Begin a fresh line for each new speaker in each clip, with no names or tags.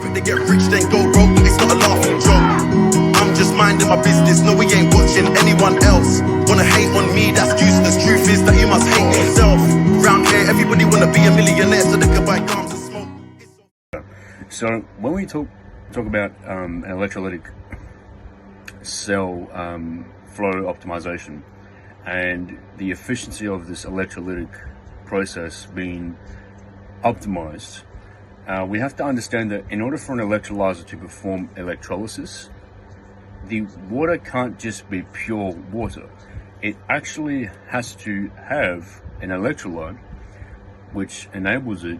Quick to get rich, then go broke. It's not a laughing joke. I'm just minding my business. No, we ain't watching anyone else. Wanna hate on me? That's useless. Truth is that you must hate yourself. Round here, everybody wanna be a millionaire so they can buy guns and smoke.
So when we talk about an electrolytic cell flow optimization and the efficiency of this electrolytic process being optimized, we have to understand that in order for an electrolyzer to perform electrolysis, the water can't just be pure water. It actually has to have an electrolyte which enables the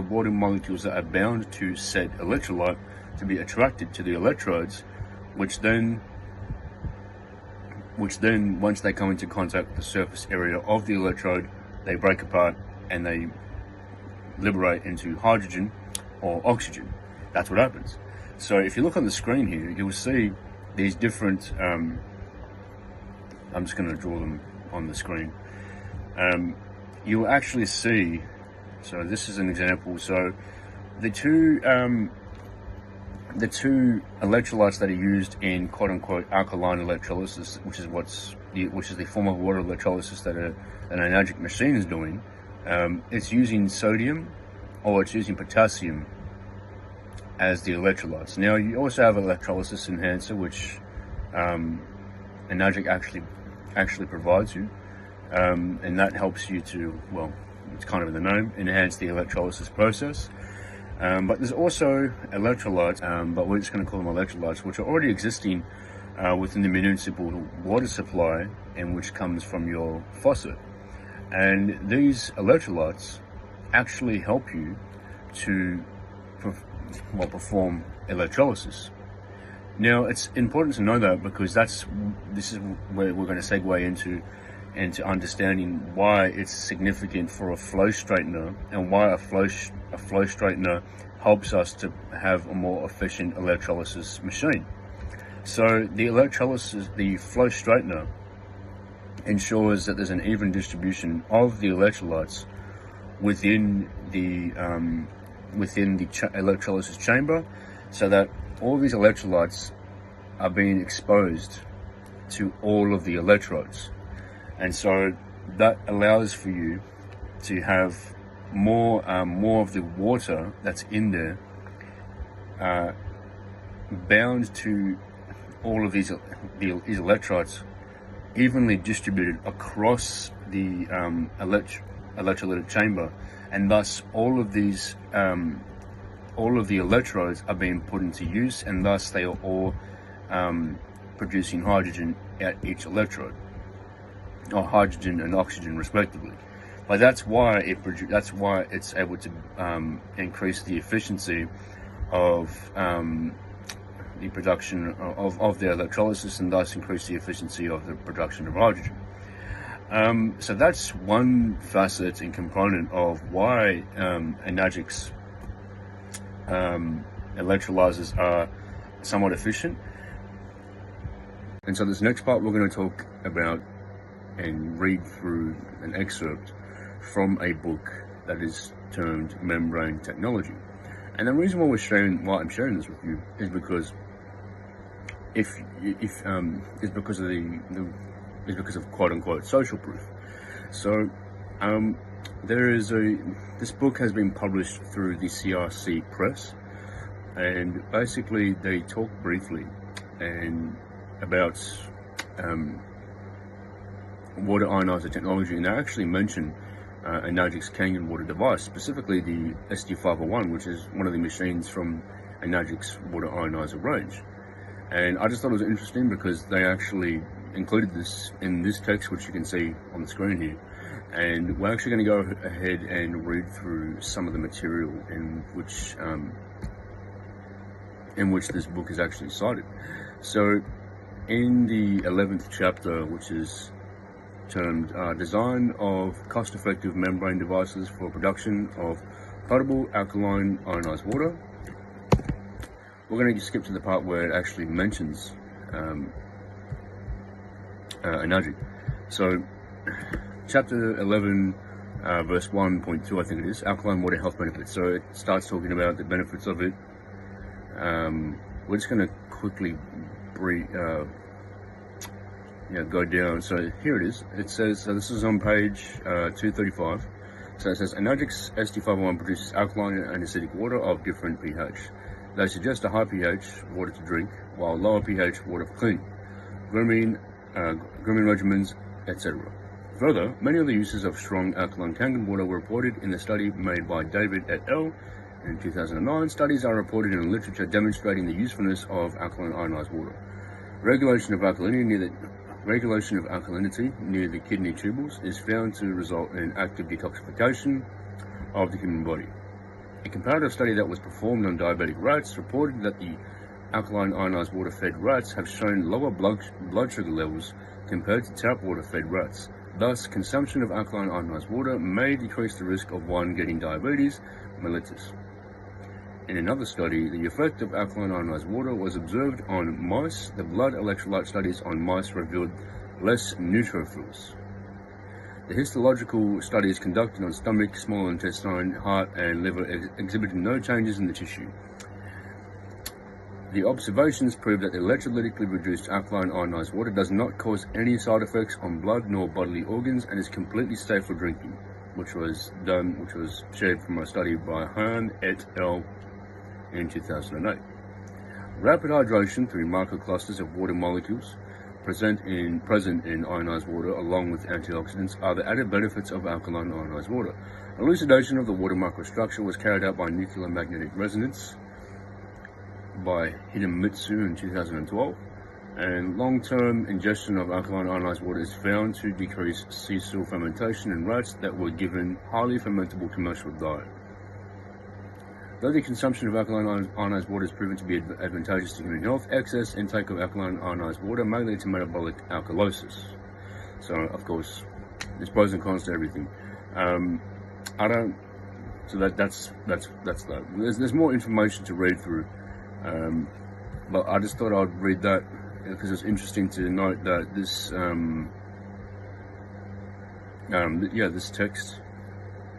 water molecules that are bound to said electrolyte to be attracted to the electrodes, which then once they come into contact with the surface area of the electrode, they break apart and they liberate into hydrogen or oxygen. That's what happens. So if you look on the screen here, you will see these different, I'm just going to draw them on the screen. You will actually see, so this is an example. So the two electrolytes that are used in quote-unquote alkaline electrolysis, which is the form of water electrolysis that an Enagic machine is doing, it's using sodium or it's using potassium as the electrolytes. Now you also have electrolysis enhancer, which Enagic actually provides you, and that helps you to, well, it's kind of in the name, enhance the electrolysis process. But there's also electrolytes, but we're just going to call them electrolytes, which are already existing within the municipal water supply, and which comes from your faucet. And these electrolytes actually help you to perform electrolysis. Now, it's important to know that because this is where we're going to segue into understanding why it's significant for a flow straightener and why a flow straightener helps us to have a more efficient electrolysis machine. So the flow straightener ensures that there's an even distribution of the electrolytes within the electrolysis chamber, so that all these electrolytes are being exposed to all of the electrodes. And so that allows for you to have more of the water that's in there bound to all of these electrodes, evenly distributed across the electrolytic chamber, and thus all of the electrodes are being put into use, and thus they are all producing hydrogen at each electrode, or hydrogen and oxygen respectively. But that's why it's able to increase the efficiency of the production of the electrolysis, and thus increase the efficiency of the production of hydrogen. So that's one facet and component of why Enagic's electrolyzers are somewhat efficient. And so this next part, we're going to talk about and read through an excerpt from a book that is termed Membrane Technology. And the reason why I'm sharing this with you is because is because of quote unquote social proof. So this book has been published through the CRC press, and basically they talk briefly about water ionizer technology, and they actually mention Enagic's Kangen water device, specifically the SD501, which is one of the machines from Enagic's water ionizer range. And I just thought it was interesting because they actually included this in this text, which you can see on the screen here. And we're actually going to go ahead and read through some of the material in which this book is actually cited. So in the 11th chapter, which is termed Design of Cost-Effective Membrane Devices for Production of Potable Alkaline Ionized Water, we're going to skip to the part where it actually mentions Enagic. So chapter 11 verse 1.2, I think it is, alkaline water health benefits. So it starts talking about the benefits of it. We're just going to quickly go down. So here it is. It says, so this is on page 235. So it says, Enagic's SD501 produces alkaline and acidic water of different pH. They suggest a high pH water to drink, while lower pH water for cleaning, grooming regimens, etc. Further, many of the uses of strong alkaline Kangen water were reported in the study made by David et al. In 2009. Studies are reported in the literature demonstrating the usefulness of alkaline ionized water. Regulation of alkalinity near the kidney tubules is found to result in active detoxification of the human body. A comparative study that was performed on diabetic rats reported that the alkaline ionized water fed rats have shown lower blood sugar levels compared to tap water fed rats. Thus, consumption of alkaline ionized water may decrease the risk of one getting diabetes mellitus. In another study, the effect of alkaline ionized water was observed on mice. The blood electrolyte studies on mice revealed less neutrophils. The histological studies conducted on stomach, small intestine, heart, and liver exhibited no changes in the tissue. The observations prove that electrolytically reduced alkaline ionized water does not cause any side effects on blood nor bodily organs and is completely safe for drinking, which was shared from a study by Hahn et al. In 2008. Rapid hydration through microclusters of water molecules present in ionized water along with antioxidants are the added benefits of alkaline ionized water. Elucidation of the water microstructure was carried out by nuclear magnetic resonance by Hidemitsu in 2012, and long-term ingestion of alkaline ionized water is found to decrease sessile fermentation in rats that were given highly fermentable commercial diet. Though the consumption of alkaline ionized water is proven to be advantageous to human health, excess intake of alkaline ionized water may lead to metabolic alkalosis. So, of course, there's pros and cons to everything. That's that. There's more information to read through, but I just thought I'd read that because it's interesting to note that this, this text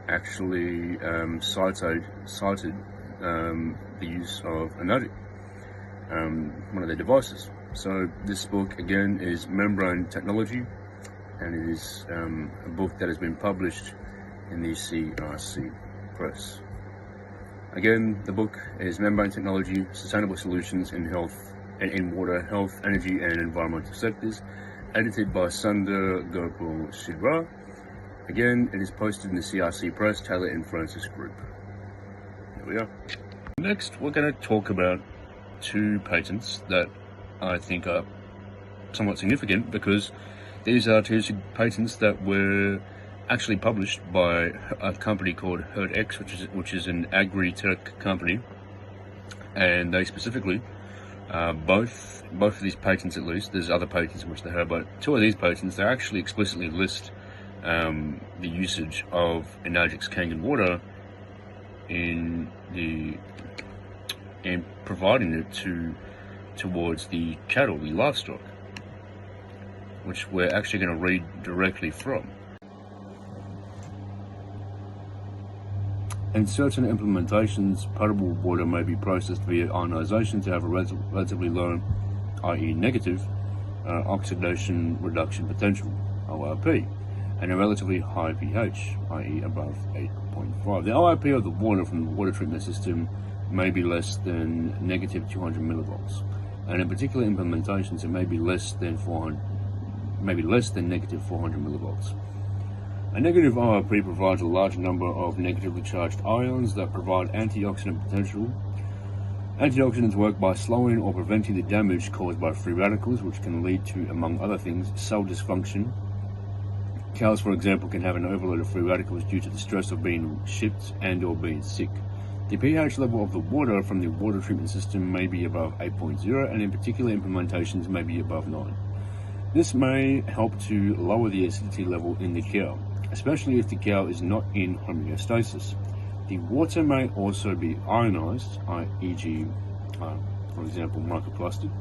actually cited the use of Enagic, one of their devices. So this book again is Membrane Technology, and it is a book that has been published in the CRC press. Again, the book is Membrane Technology: Sustainable Solutions in Water, Health, Energy and Environmental Sectors, edited by Sundar Gopal Shidra. Again, it is posted in the CRC Press, Taylor and Francis Group. There we are. Next, we're going to talk about two patents that I think are somewhat significant because these are two patents that were actually published by a company called HerdX, which is an agri-tech company, and they specifically both of these patents, at least there's other patents in which they have, but two of these patents they actually explicitly list the usage of Enagic's Kangen water in providing it towards the cattle, the livestock, which we're actually going to read directly from. In certain implementations, potable water may be processed via ionization to have a relatively low, i.e. negative, oxidation reduction potential, ORP, and a relatively high pH, i.e. above 8.5. The ORP of the water from the water treatment system may be less than negative 200 millivolts, and in particular implementations it may be less than negative 400 millivolts. A negative ORP provides a large number of negatively charged ions that provide antioxidant potential. Antioxidants work by slowing or preventing the damage caused by free radicals, which can lead to, among other things, cell dysfunction. Cows, for example, can have an overload of free radicals due to the stress of being shipped and or being sick. The pH level of the water from the water treatment system may be above 8.0, and in particular implementations may be above 9. This may help to lower the acidity level in the cow, especially if the cow is not in homeostasis. The water may also be ionized, e.g., for example, microplastic,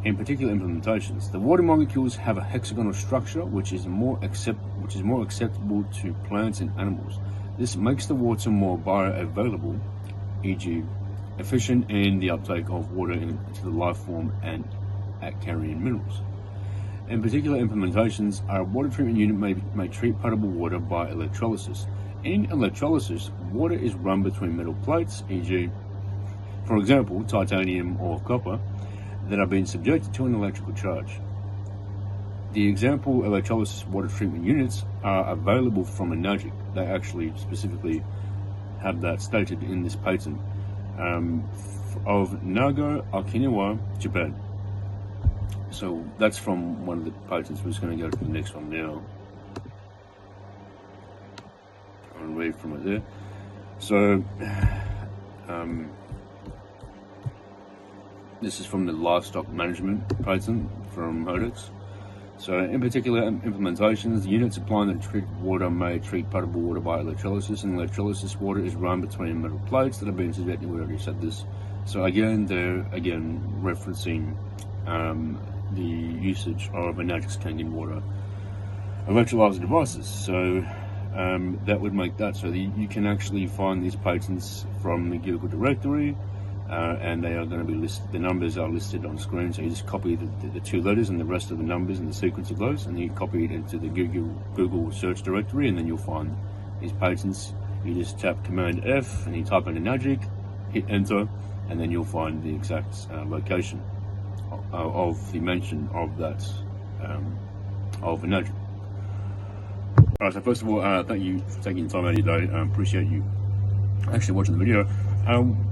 in particular implementations, the water molecules have a hexagonal structure which is more acceptable to plants and animals. This makes the water more bioavailable, e.g. efficient in the uptake of water into the life form and at carrying minerals. In particular implementations, a water treatment unit may treat potable water by electrolysis. In electrolysis, water is run between metal plates, e.g. for example titanium or copper, that are being subjected to an electrical charge. The example electrolysis water treatment units are available from Enagic. They actually specifically have that stated in this patent of Nago, Okinawa, Japan. So that's from one of the patents. We're just going to go to the next one now. I'll read from it there. So this is from the livestock management patent from HerdX. So in particular implementations, the unit supplying the treated water may treat potable water by electrolysis, and electrolysis water is run between metal plates that have been subjected. We already said this. So again, they're referencing the usage of Enagic's Kangen water electrolyzer devices. So that would make that so that you can actually find these patents from the Google directory. And they are going to be listed, the numbers are listed on screen, so you just copy the two letters and the rest of the numbers and the sequence of those, and then you copy it into the Google search directory, and then you'll find these patents. You just tap Command F and you type in Enagic, hit enter, and then you'll find the exact location of the mention of that of Enagic. Alright, so first of all, thank you for taking the time out of your day. Appreciate you actually watching the video.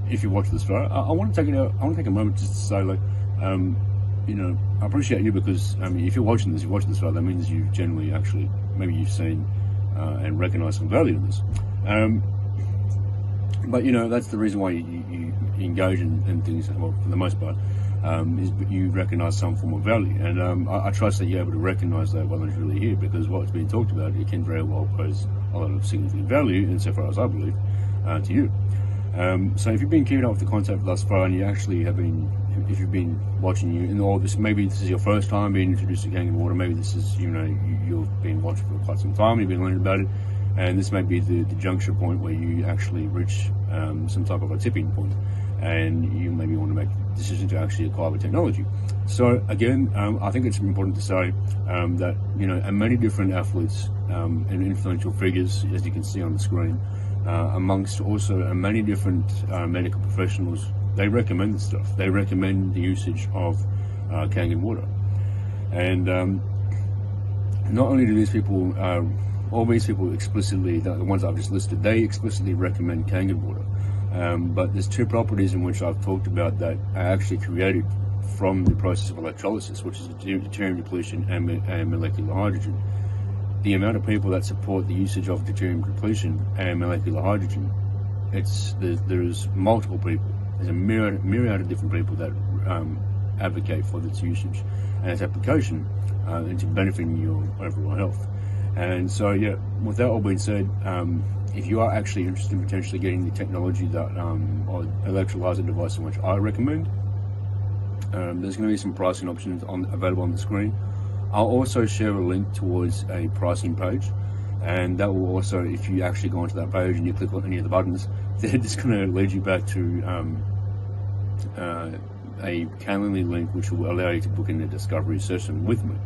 If you watch this far, I want to take a moment just to say, like, you know, I appreciate you because if you're watching this far, that means you generally actually maybe you've seen and recognized some value in this. But you know, that's the reason why you engage in things. Well, for the most part, is you recognize some form of value, and I trust that you're able to recognize that while it's really here, because what's being talked about, it can very well pose a lot of significant value, insofar as I believe, to you. So if you've been keeping up with the content thus far, and you actually have been, if you've been watching in all this, maybe this is your first time being introduced to Kangen water, maybe this is, you know, you've been watching for quite some time, you've been learning about it, and this may be the juncture point where you actually reach some type of a tipping point, and you maybe want to make a decision to actually acquire the technology. So again, I think it's important to say that, you know, many different athletes and influential figures, as you can see on the screen, amongst also many different medical professionals, they recommend this stuff. They recommend the usage of Kangen water. And not only do these people, all these people explicitly, the ones I've just listed, they explicitly recommend Kangen water. But there's two properties in which I've talked about that are actually created from the process of electrolysis, which is deuterium depletion and molecular hydrogen. The amount of people that support the usage of deuterium depletion and molecular hydrogen, there's multiple people. There's a myriad of different people that advocate for its usage and its application into benefiting your overall health. And so, yeah, with that all being said, if you are actually interested in potentially getting the technology that or electrolyzer device in which I recommend, there's going to be some pricing options available on the screen. I'll also share a link towards a pricing page, and that will also, if you actually go onto that page and you click on any of the buttons, they're just going to lead you back to a Calendly link, which will allow you to book in a discovery session with me.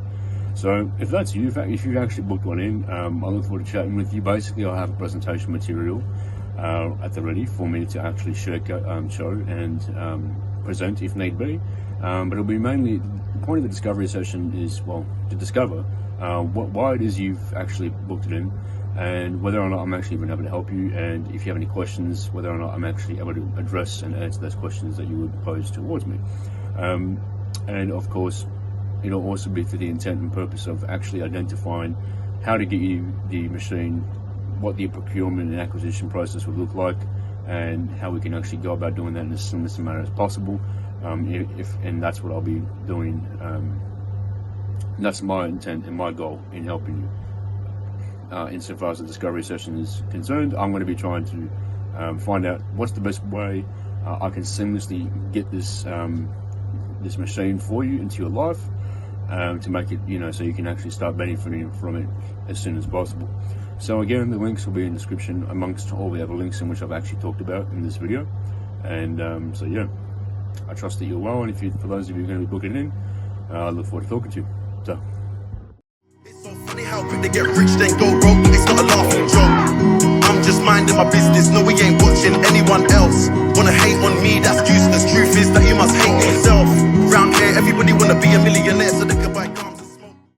So if that's you, if you've actually booked one in, I look forward to chatting with you. Basically, I'll have a presentation material at the ready for me to actually show and present if need be. But it'll be mainly, the point of the discovery session is, well, to discover why it is you've actually booked it in, and whether or not I'm actually even able to help you, and if you have any questions, whether or not I'm actually able to address and answer those questions that you would pose towards me. And of course, it'll also be for the intent and purpose of actually identifying how to get you the machine, what the procurement and acquisition process would look like, and how we can actually go about doing that in as seamless a manner as possible. And that's what I'll be doing. That's my intent and my goal in helping you. Insofar as the discovery session is concerned, I'm going to be trying to find out what's the best way I can seamlessly get this this machine for you into your life, to make it, so you can actually start benefiting from it as soon as possible. So again, the links will be in the description amongst all the other links in which I've actually talked about in this video. And so yeah, I trust that you're well, and for those of you who are going to be booking in, I look forward to talking to you. So.
It's so funny how quick they get rich then go broke, but it's not a laughing joke. I'm just minding my business, no we ain't watching anyone else. Wanna hate on me,